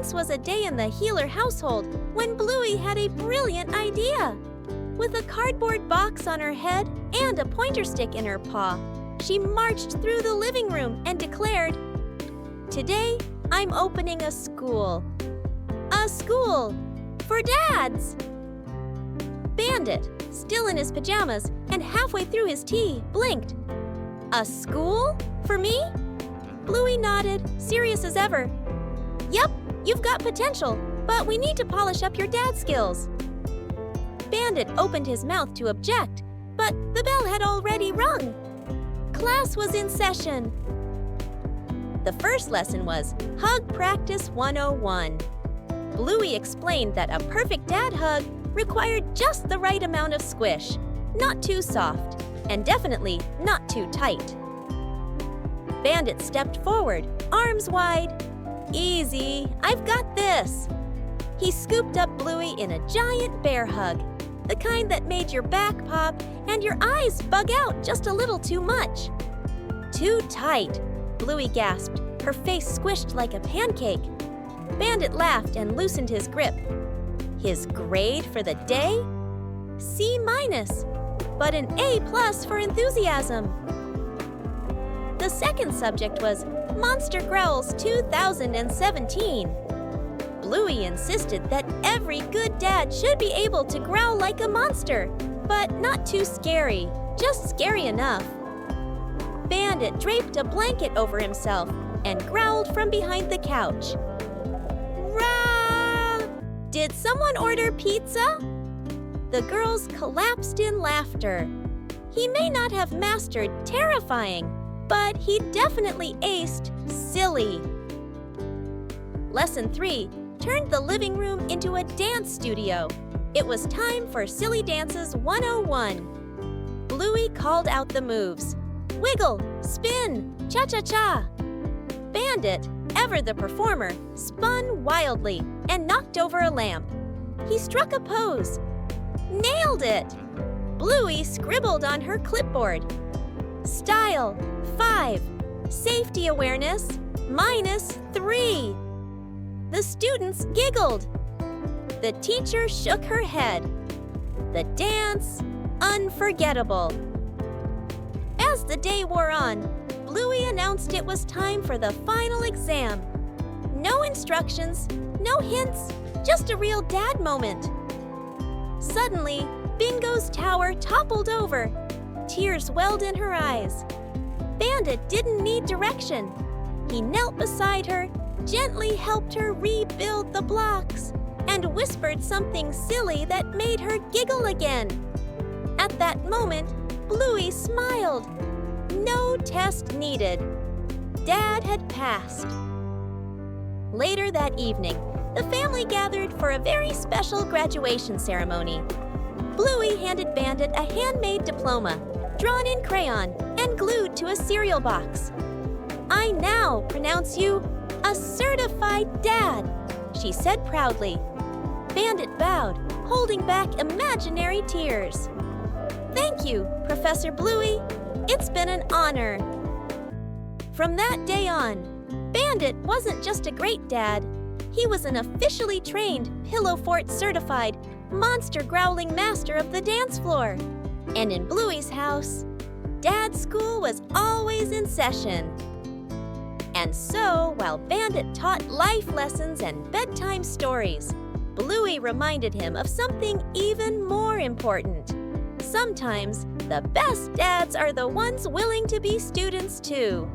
Once was a day in the Healer household when Bluey had a brilliant idea. With a cardboard box on her head and a pointer stick in her paw, she marched through the living room and declared, "Today, I'm opening a school. A school for dads!" Bandit, still in his pajamas and halfway through his tea, blinked. "A school? For me?" Bluey nodded, serious as ever. "Yup, you've got potential, but we need to polish up your dad skills." Bandit opened his mouth to object, but the bell had already rung. Class was in session. The first lesson was Hug Practice 101. Bluey explained that a perfect dad hug required just the right amount of squish, not too soft, and definitely not too tight. Bandit stepped forward, arms wide. "Easy, I've got this." He scooped up Bluey in a giant bear hug, the kind that made your back pop and your eyes bug out just a little too much. "Too tight," Bluey gasped, her face squished like a pancake. Bandit laughed and loosened his grip. His grade for the day? C-, but an A+ for enthusiasm. The second subject was Monster Growls 2017. Bluey insisted that every good dad should be able to growl like a monster, but not too scary, just scary enough. Bandit draped a blanket over himself and growled from behind the couch. "Rah! Did someone order pizza?" The girls collapsed in laughter. He may not have mastered terrifying, but he definitely aced silly. Lesson 3 turned the living room into a dance studio. It was time for Silly Dances 101. Bluey called out the moves. Wiggle, spin, cha-cha-cha. Bandit, ever the performer, spun wildly and knocked over a lamp. He struck a pose. Nailed it! Bluey scribbled on her clipboard. Style, 5. Safety awareness, -3. The students giggled. The teacher shook her head. The dance, unforgettable. As the day wore on, Bluey announced it was time for the final exam. No instructions, no hints, just a real dad moment. Suddenly, Bingo's tower toppled over. Tears welled in her eyes. Bandit didn't need direction. He knelt beside her, gently helped her rebuild the blocks, and whispered something silly that made her giggle again. At that moment, Bluey smiled. No test needed. Dad had passed. Later that evening, the family gathered for a very special graduation ceremony. Bluey handed Bandit a handmade diploma, drawn in crayon and glued to a cereal box. "I now pronounce you a certified dad," she said proudly. Bandit bowed, holding back imaginary tears. "Thank you, Professor Bluey. It's been an honor." From that day on, Bandit wasn't just a great dad. He was an officially trained, Pillow Fort certified, monster growling master of the dance floor. And in Bluey's house, Dad School was always in session. And so, while Bandit taught life lessons and bedtime stories, Bluey reminded him of something even more important. Sometimes, the best dads are the ones willing to be students too.